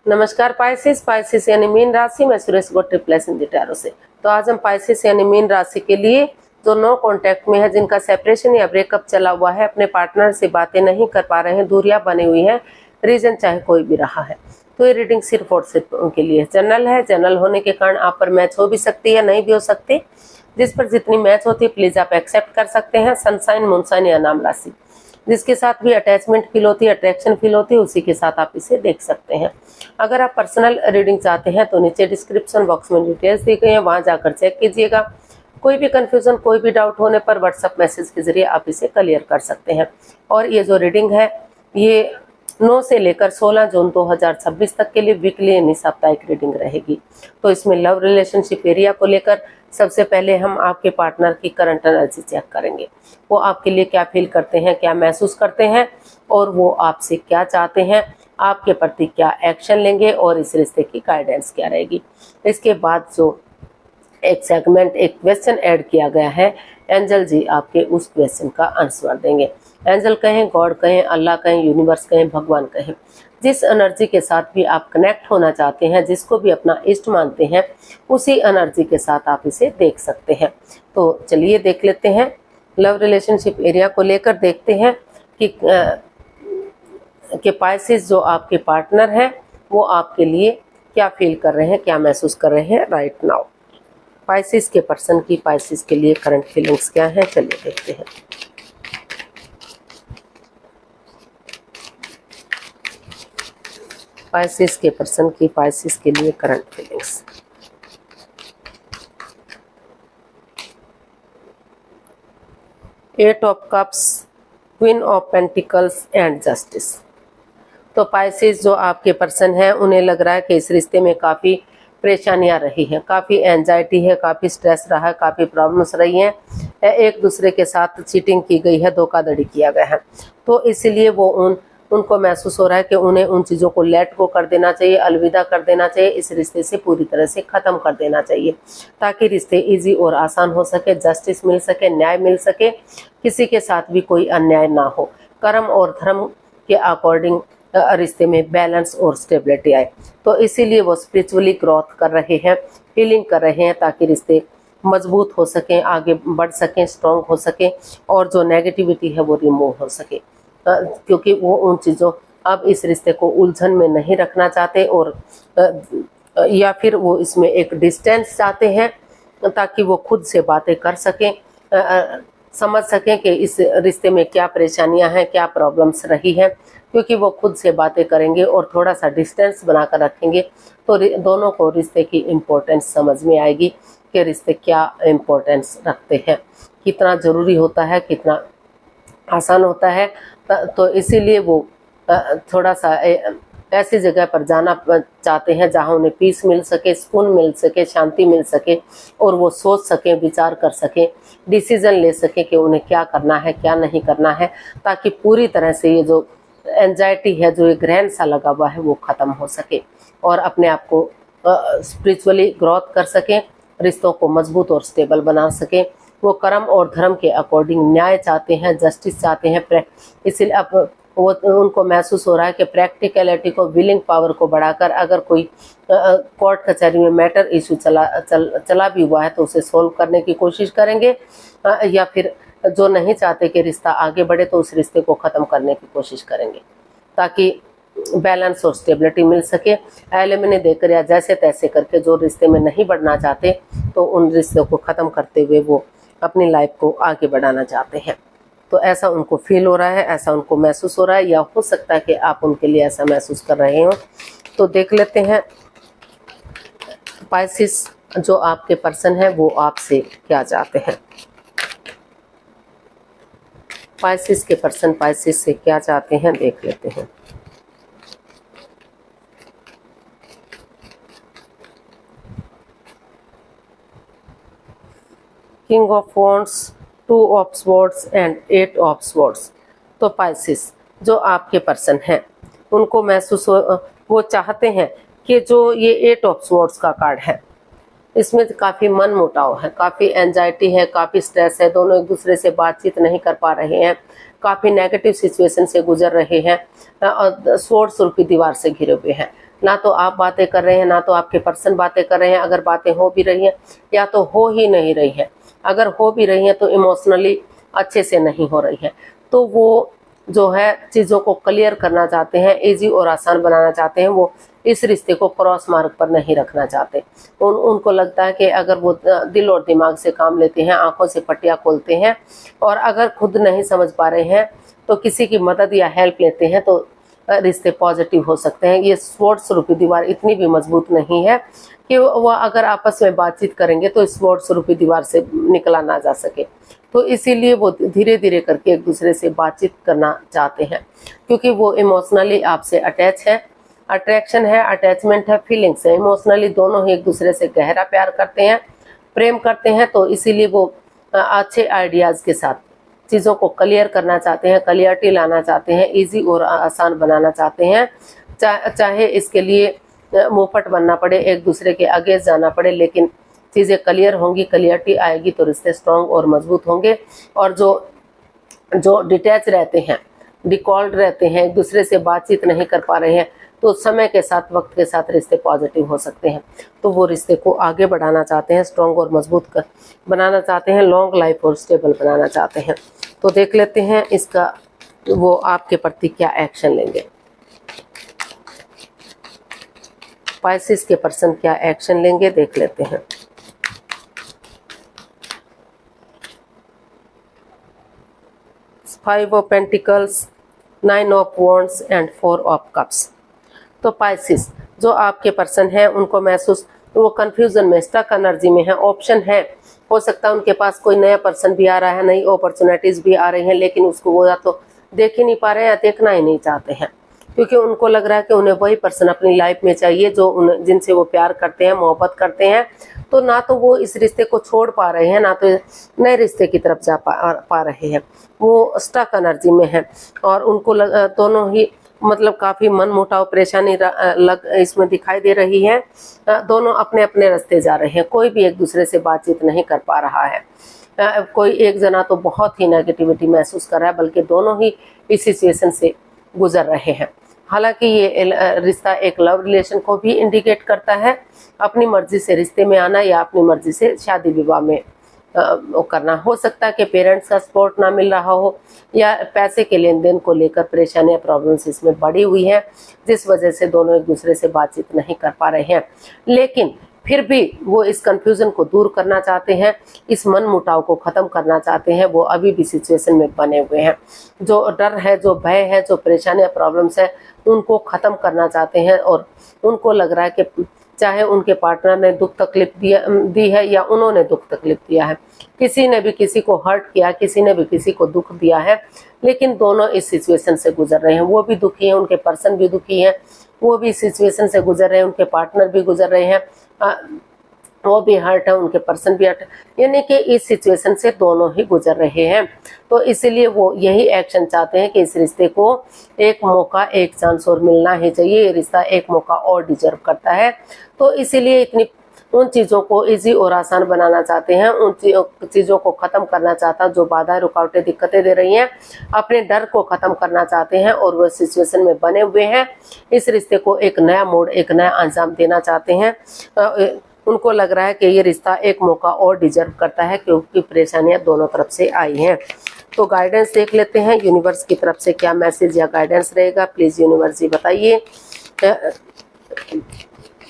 नमस्कार पाइसेस यानी मीन राशि में सुरेश गो ट्रिप्लेस इन टैरो से। तो आज हम पाइसेस यानी मीन राशि के लिए जो नो कांटेक्ट में है, जिनका सेपरेशन या ब्रेकअप चला हुआ है, अपने पार्टनर से बातें नहीं कर पा रहे हैं, दूरियां बनी हुई है, रीजन चाहे कोई भी रहा है, तो ये रीडिंग सिर्फ और सिर्फ उनके लिए जनरल है। जनरल होने के कारण आप पर मैच हो भी सकती है, नहीं भी हो सकती। जिस पर जितनी मैच होती है प्लीज आप एक्सेप्ट कर सकते हैं। सनसाइन, मूनसाइन या नाम राशि, जिसके साथ भी अटैचमेंट फील होती है, अट्रैक्शन फील होती है, उसी के साथ आप इसे देख सकते हैं। अगर आप पर्सनल रीडिंग चाहते हैं तो नीचे डिस्क्रिप्शन बॉक्स में डिटेल्स दी गई है, वहां जाकर चेक कीजिएगा। कोई भी कंफ्यूजन, कोई भी डाउट होने पर व्हाट्सएप मैसेज के जरिए आप इसे क्लियर कर सकते हैं। और ये जो रीडिंग है ये 9 से लेकर 16 जून 2026 तक के लिए वीकली यानी साप्ताहिक रीडिंग रहेगी। तो इसमें लव रिलेशनशिप एरिया को लेकर सबसे पहले हम आपके पार्टनर की करंट एनर्जी चेक करेंगे। वो आपके लिए क्या फील करते हैं, क्या महसूस करते हैं, और वो आपसे क्या चाहते हैं, आपके प्रति क्या एक्शन लेंगे, और इस रिश्ते की गाइडेंस क्या रहेगी। इसके बाद जो एक सेगमेंट, एक क्वेश्चन ऐड किया गया है, एंजल जी आपके उस क्वेश्चन का आंसर देंगे। एंजल कहें, गॉड कहें, अल्लाह कहें, यूनिवर्स कहें, भगवान कहें, जिस एनर्जी के साथ भी आप कनेक्ट होना चाहते हैं, जिसको भी अपना इष्ट मानते हैं, उसी एनर्जी के साथ आप इसे देख सकते हैं। तो चलिए देख लेते हैं। लव रिलेशनशिप एरिया को लेकर देखते हैं कि पाइसेस जो आपके पार्टनर हैं वो आपके लिए क्या फील कर रहे हैं, क्या महसूस कर रहे हैं राइट नाउ। पाइसेस के पर्सन की पाइसेस के लिए करंट फीलिंग्स क्या हैं, चलिए देखते हैं। पाइसेस के पर्सन की पाइसेस के लिए current feelings. Eight of cups, queen of pentacles and justice. तो पाइसेस जो आपके पर्सन हैं उन्हें लग रहा है कि इस रिश्ते में काफ़ी परेशानियां रही हैं, काफ़ी एंजाइटी है, काफ़ी स्ट्रेस रहा है, काफ़ी प्रॉब्लम्स रही हैं, एक दूसरे के साथ चीटिंग की गई है, धोखाधड़ी किया गया है। तो इसलिए वो उनको महसूस हो रहा है कि उन्हें उन चीज़ों को लेट गो कर देना चाहिए, अलविदा कर देना चाहिए, इस रिश्ते से पूरी तरह से ख़त्म कर देना चाहिए, ताकि रिश्ते इजी और आसान हो सके, जस्टिस मिल सके, न्याय मिल सके, किसी के साथ भी कोई अन्याय ना हो, कर्म और धर्म के अकॉर्डिंग रिश्ते में बैलेंस और स्टेबिलिटी आए। तो इसीलिए वो स्पिरिचुअली ग्रोथ कर रहे हैं, हीलिंग कर रहे हैं, ताकि रिश्ते मजबूत हो सकें, आगे बढ़ सकें, स्ट्रॉन्ग हो सकें, और जो नेगेटिविटी है वो रिमूव हो सके, क्योंकि वो उन चीज़ों, अब इस रिश्ते को उलझन में नहीं रखना चाहते, और या फिर वो इसमें एक डिस्टेंस चाहते हैं, ताकि वो खुद से बातें कर सकें, समझ सकें कि इस रिश्ते में क्या परेशानियां हैं, क्या प्रॉब्लम्स रही हैं। क्योंकि वो खुद से बातें करेंगे और थोड़ा सा डिस्टेंस बनाकर रखेंगे तो दोनों को रिश्ते की इम्पोर्टेंस समझ में आएगी कि रिश्ते क्या इम्पोर्टेंस रखते हैं, कितना ज़रूरी होता है, कितना आसान होता है। तो इसीलिए वो थोड़ा सा ऐसी जगह पर जाना चाहते हैं जहां उन्हें पीस मिल सके, सुकून मिल सके, शांति मिल सके, और वो सोच सकें, विचार कर सकें, डिसीजन ले सकें कि उन्हें क्या करना है, क्या नहीं करना है, ताकि पूरी तरह से ये जो एंजाइटी है, जो एक ग्रहण सा लगा हुआ है, वो ख़त्म हो सके, और अपने आप को स्पिरिचुअली ग्रोथ कर सकें, रिश्तों को मजबूत और स्टेबल बना सकें। वो कर्म और धर्म के अकॉर्डिंग न्याय चाहते हैं, जस्टिस चाहते हैं। इसलिए अब वो उनको महसूस हो रहा है कि प्रैक्टिकलिटी को, विलिंग पावर को बढ़ाकर, अगर कोई कोर्ट कचहरी में मैटर इशू चला भी हुआ है तो उसे सोल्व करने की कोशिश करेंगे, या फिर जो नहीं चाहते कि रिश्ता आगे बढ़े तो उस रिश्ते को ख़त्म करने की कोशिश करेंगे, ताकि बैलेंस और स्टेबिलिटी मिल सके। एलिमिनी देकर या जैसे तैसे करके जो रिश्ते में नहीं बढ़ना चाहते, तो उन रिश्तों को ख़त्म करते हुए वो अपनी लाइफ को आगे बढ़ाना चाहते हैं। तो ऐसा उनको फील हो रहा है, ऐसा उनको महसूस हो रहा है, या हो सकता है कि आप उनके लिए ऐसा महसूस कर रहे हो। तो देख लेते हैं पाइसेस जो आपके पर्सन है वो आपसे क्या चाहते हैं। पाइसेस के पर्सन पाइसेस से क्या चाहते हैं देख लेते हैं। King of wands, 2 of swords and 8 of swords. तो पाइसेस जो आपके पर्सन हैं उनको महसूस हो, वो चाहते हैं कि जो ये 8 ऑफ स्वॉर्ड्स का कार्ड है, इसमें काफ़ी मन मुटाव है, काफ़ी एंजाइटी है, काफ़ी स्ट्रेस है, दोनों एक दूसरे से बातचीत नहीं कर पा रहे हैं, काफ़ी नेगेटिव सिचुएशन से गुजर रहे हैं, और स्वॉर्ड्स की दीवार से घिरे हुए हैं। ना तो आप बातें कर रहे हैं, ना तो आपके पर्सन बातें कर रहे हैं। अगर बातें हो भी रही हैं या तो हो ही नहीं रही है, अगर हो भी रही हैं तो इमोशनली अच्छे से नहीं हो रही है। तो वो जो है चीज़ों को क्लियर करना चाहते हैं, इजी और आसान बनाना चाहते हैं। वो इस रिश्ते को क्रॉस मार्ग पर नहीं रखना चाहते। उनको लगता है कि अगर वो दिल और दिमाग से काम लेते हैं, आंखों से पट्टियाँ खोलते हैं, और अगर खुद नहीं समझ पा रहे हैं तो किसी की मदद या हेल्प लेते हैं तो रिश्ते पॉजिटिव हो सकते हैं। ये स्वॉर्ड्स रूपी दीवार इतनी भी मजबूत नहीं है कि वह अगर आपस में बातचीत करेंगे तो स्वॉर्ड्स रूपी दीवार से निकला ना जा सके। तो इसीलिए वो धीरे धीरे करके एक दूसरे से बातचीत करना चाहते हैं, क्योंकि वो इमोशनली आपसे अटैच है। अट्रैक्शन है, अटैचमेंट है, फीलिंग्स है। इमोशनली दोनों ही एक दूसरे से गहरा प्यार करते हैं, प्रेम करते हैं। तो इसीलिए वो अच्छे आइडियाज़ के साथ चीज़ों को क्लियर करना चाहते हैं, क्लियरिटी लाना चाहते हैं, इजी और आसान बनाना चाहते हैं। चाहे इसके लिए मुंहफट बनना पड़े, एक दूसरे के अगेंस्ट जाना पड़े, लेकिन चीज़ें क्लियर होंगी, क्लियरिटी आएगी तो रिश्ते स्ट्रॉन्ग और मजबूत होंगे। और जो डिटैच रहते हैं, डिकॉल्ड रहते हैं, एक दूसरे से बातचीत नहीं कर पा रहे हैं, तो समय के साथ, वक्त के साथ रिश्ते पॉजिटिव हो सकते हैं। तो वो रिश्ते को आगे बढ़ाना चाहते हैं, स्ट्रॉन्ग और मजबूत बनाना चाहते हैं, लॉन्ग लाइफ और स्टेबल बनाना चाहते हैं। तो देख लेते हैं इसका वो आपके प्रति क्या एक्शन लेंगे। पाइसेस के पर्सन क्या एक्शन लेंगे, देख लेते हैं। Five of pentacles, nine of wands and four of cups. तो पाइसेस जो आपके पर्सन हैं उनको महसूस, वो कंफ्यूजन में, स्टक एनर्जी में है। ऑप्शन है, हो सकता है उनके पास कोई नया पर्सन भी आ रहा है, नई अपॉर्चुनिटीज भी आ रही हैं, लेकिन उसको वो या तो देख ही नहीं पा रहे हैं या देखना ही नहीं चाहते हैं, क्योंकि उनको लग रहा है कि उन्हें वही पर्सन अपनी लाइफ में चाहिए जो जिनसे वो प्यार करते हैं, मोहब्बत करते हैं। तो ना तो वो इस रिश्ते को छोड़ पा रहे हैं, ना तो नए रिश्ते की तरफ जा पा रहे हैं। वो स्टक एनर्जी में है और उनको दोनों ही मतलब काफ़ी मन मुटाव, परेशानी इसमें दिखाई दे रही है। दोनों अपने अपने रास्ते जा रहे हैं, कोई भी एक दूसरे से बातचीत नहीं कर पा रहा है। कोई एक जना तो बहुत ही नेगेटिविटी महसूस कर रहा है, बल्कि दोनों ही इस सिचुएशन से गुजर रहे हैं। हालांकि ये रिश्ता एक लव रिलेशन को भी इंडिकेट करता है। अपनी मर्जी से रिश्ते में आना या अपनी मर्जी से शादी विवाह में वो करना। हो सकता है कि पेरेंट्स का सपोर्ट ना मिल रहा हो या पैसे के लेन देन को लेकर परेशानियां, प्रॉब्लम्स इसमें बढ़ी हुई है, जिस वजह से दोनों एक दूसरे से बातचीत नहीं कर पा रहे हैं। लेकिन फिर भी वो इस कंफ्यूजन को दूर करना चाहते हैं, इस मन मुटाव को ख़त्म करना चाहते हैं। वो अभी भी सिचुएशन में बने हुए हैं। जो डर है, जो भय है, जो परेशानियां, प्रॉब्लम्स है, उनको ख़त्म करना चाहते हैं। और उनको लग रहा है कि चाहे उनके पार्टनर ने दुख तकलीफ दी है या उन्होंने दुख तकलीफ दिया है, किसी ने भी किसी को हर्ट किया, किसी ने भी किसी को दुख दिया है, लेकिन दोनों इस सिचुएशन से गुजर रहे हैं। वो भी दुखी हैं, उनके पर्सन भी दुखी हैं, वो भी इस सिचुएशन से गुजर रहे हैं, उनके पार्टनर भी गुजर रहे हैं, वो भी हर्ट है, उनके पर्सन भी हर्ट है, यानी कि इस सिचुएशन से दोनों ही गुजर रहे हैं। तो इसलिए वो यही एक्शन चाहते हैं कि इस रिश्ते को एक मौका, एक चांस और मिलना ही चाहिए। ये रिश्ता एक मौका और डिजर्व करता है। तो इसीलिए इतनी उन चीज़ों को इजी और आसान बनाना चाहते हैं, उन चीज़ों को ख़त्म करना चाहता, जो बाधाएं, रुकावटें, दिक्कतें दे रही हैं, अपने डर को ख़त्म करना चाहते हैं। और वो सिचुएशन में बने हुए हैं, इस रिश्ते को एक नया मोड़, एक नया अंजाम देना चाहते हैं। उनको लग रहा है कि ये रिश्ता एक मौका और डिजर्व करता है, क्योंकि परेशानियां दोनों तरफ से आई हैं। तो गाइडेंस देख लेते हैं, यूनिवर्स की तरफ से क्या मैसेज या गाइडेंस रहेगा, प्लीज़ यूनिवर्स जी बताइए।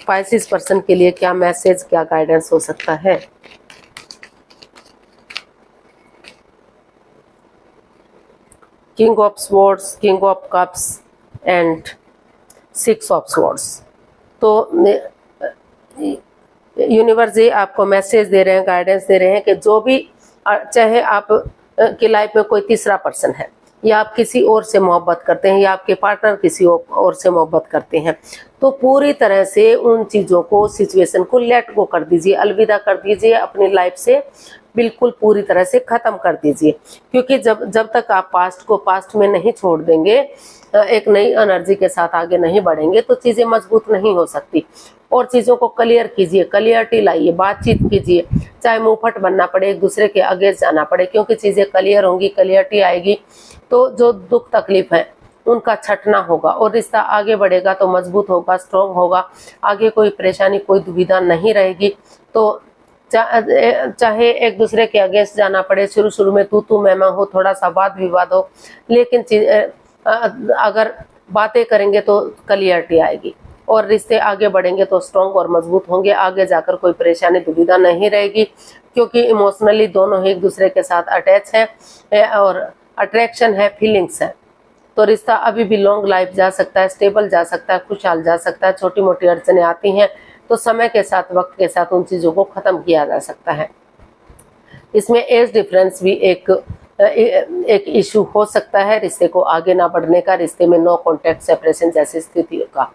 पाइसेस पर्सन के लिए क्या मैसेज, क्या गाइडेंस हो सकता है। King of swords, king of cups and six of swords. तो यूनिवर्स जी आपको मैसेज दे रहे हैं, गाइडेंस दे रहे हैं कि जो भी, चाहे आप की लाइफ में कोई तीसरा पर्सन है, या आप किसी और से मोहब्बत करते हैं, या आपके पार्टनर किसी और से मोहब्बत करते हैं, तो पूरी तरह से उन चीज़ों को, सिचुएशन को लेट गो कर दीजिए, अलविदा कर दीजिए, अपनी लाइफ से बिल्कुल पूरी तरह से ख़त्म कर दीजिए। क्योंकि जब तक आप पास्ट को पास्ट में नहीं छोड़ देंगे, एक नई एनर्जी के साथ आगे नहीं बढ़ेंगे, तो चीज़ें मजबूत नहीं हो सकती। और चीज़ों को क्लियर कीजिए, क्लियरिटी लाइए, बातचीत कीजिए, चाहे मुंहफट बनना पड़े, एक दूसरे के अगेंस्ट जाना पड़े, क्योंकि चीज़ें क्लियर होंगी, क्लियरिटी आएगी, तो जो दुख तकलीफ है उनका छटना होगा और रिश्ता आगे बढ़ेगा तो मजबूत होगा, स्ट्रॉन्ग होगा। आगे कोई परेशानी, कोई दुविधा नहीं रहेगी। तो चाहे एक दूसरे के अगेंस्ट जाना पड़े, शुरू शुरू में तू मैं हो, थोड़ा सा वाद विवाद हो, लेकिन अगर बातें करेंगे तो क्लियरिटी आएगी और रिश्ते आगे बढ़ेंगे तो स्ट्रॉन्ग और मजबूत होंगे। आगे जाकर कोई परेशानी दुविधा नहीं रहेगी, क्योंकि इमोशनली दोनों ही एक दूसरे के साथ अटैच है और अट्रैक्शन है, फीलिंग्स है। तो रिश्ता अभी भी लॉन्ग लाइफ जा सकता है, स्टेबल जा सकता है, खुशहाल जा सकता है। छोटी मोटी अड़चनें आती हैं तो समय के साथ, वक्त के साथ उन चीजों को खत्म किया जा सकता है। इसमें एज डिफरेंस भी एक इशू हो सकता है, रिश्ते को आगे ना बढ़ने का, रिश्ते में नो कॉन्टैक्ट, सेपरेशन जैसी स्थितियों का।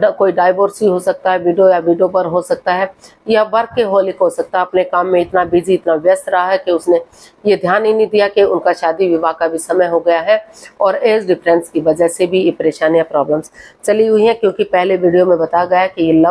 कोई डाइवोर्स हो सकता है, विडो या विडोवर हो सकता है, या वर्कहोलिक हो सकता है। अपने काम में इतना बिजी, इतना व्यस्त रहा है कि उसने ये ध्यान ही नहीं दिया कि उनका शादी विवाह का भी समय हो गया है। और एज डिफरेंस की वजह से भी ये परेशानियां, प्रॉब्लम्स चली हुई हैं, क्योंकि पहले वीडियो में बताया गया कि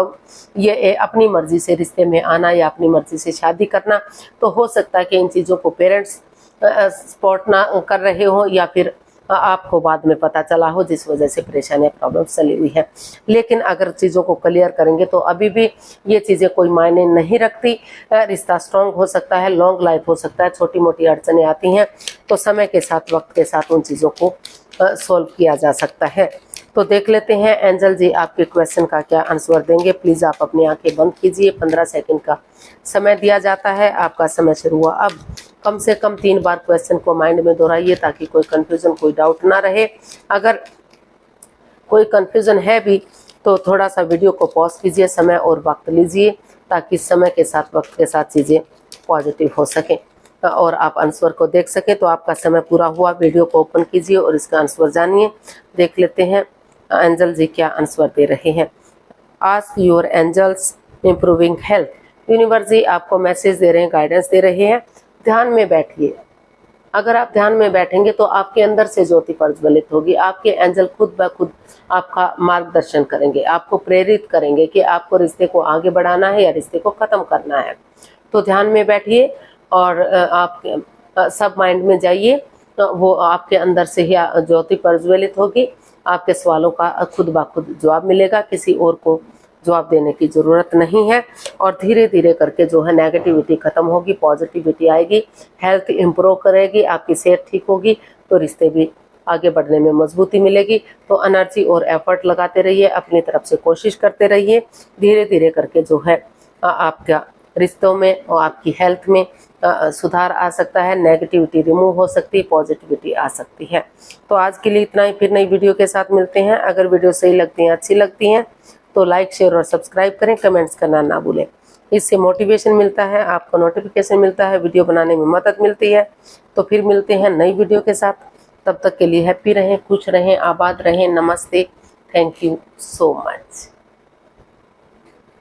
ये अपनी मर्जी से रिश्ते में आना या अपनी मर्जी से शादी करना। तो हो सकता है कि इन चीज़ों को पेरेंट्स सपोर्ट ना कर रहे हो या फिर आपको बाद में पता चला हो, जिस वजह से परेशानियां, प्रॉब्लम चली हुई है। लेकिन अगर चीज़ों को क्लियर करेंगे तो अभी भी ये चीज़ें कोई मायने नहीं रखती। रिश्ता स्ट्रॉन्ग हो सकता है, लॉन्ग लाइफ हो सकता है। छोटी मोटी अड़चनें आती हैं तो समय के साथ, वक्त के साथ उन चीज़ों को सॉल्व किया जा सकता है। तो देख लेते हैं एंजल जी आपके क्वेश्चन का क्या आंसर देंगे। प्लीज़ आप अपनी आंखें बंद कीजिए। 15 सेकंड का समय दिया जाता है। आपका समय शुरू हुआ अब। कम से कम 3 बार क्वेश्चन को माइंड में दोहराइए ताकि कोई कंफ्यूजन, कोई डाउट ना रहे। अगर कोई कंफ्यूजन है भी तो थोड़ा सा वीडियो को पॉज कीजिए, समय और वक्त लीजिए ताकि समय के साथ, वक्त के साथ चीज़ें पॉजिटिव हो सकें और आप आंसर को देख सकें। तो आपका समय पूरा हुआ, वीडियो को ओपन कीजिए और इसका आंसर जानिए। देख लेते हैं एंजल जी क्या आंसर दे रहे हैं। Ask your angels improving health. Universe ji आपको मैसेज दे रहे हैं, गाइडेंस दे रहे हैं। ध्यान में बैठिए। अगर आप ध्यान में बैठेंगे तो आपके अंदर से ज्योति प्रज्वलित होगी। आपके एंजल खुद ब खुद आपका मार्गदर्शन करेंगे, आपको प्रेरित करेंगे कि आपको रिश्ते को आगे बढ़ाना है या रिश्ते को खत्म करना है। तो ध्यान में बैठिए और आप सब माइंड में जाइए। वो आपके अंदर से ही ज्योति प्रज्वलित होगी। आपके सवालों का खुद ब खुद जवाब मिलेगा, किसी और को जवाब देने की ज़रूरत नहीं है। और धीरे धीरे करके जो है नेगेटिविटी खत्म होगी, पॉजिटिविटी आएगी, हेल्थ इम्प्रूव करेगी, आपकी सेहत ठीक होगी तो रिश्ते भी आगे बढ़ने में मजबूती मिलेगी। तो एनर्जी और एफर्ट लगाते रहिए, अपनी तरफ से कोशिश करते रहिए। धीरे धीरे करके जो है आपका रिश्तों में और आपकी हेल्थ में सुधार आ सकता है, नेगेटिविटी रिमूव हो सकती है, पॉजिटिविटी आ सकती है। तो आज के लिए इतना ही, फिर नई वीडियो के साथ मिलते हैं। अगर वीडियो सही लगती हैं, अच्छी लगती हैं तो लाइक, शेयर और सब्सक्राइब करें, कमेंट्स करना ना भूलें। इससे मोटिवेशन मिलता है, आपको नोटिफिकेशन मिलता है, वीडियो बनाने में मदद मिलती है। तो फिर मिलते हैं नई वीडियो के साथ। तब तक के लिए हैप्पी रहें, खुश रहें, आबाद रहें। नमस्ते, थैंक यू सो मच।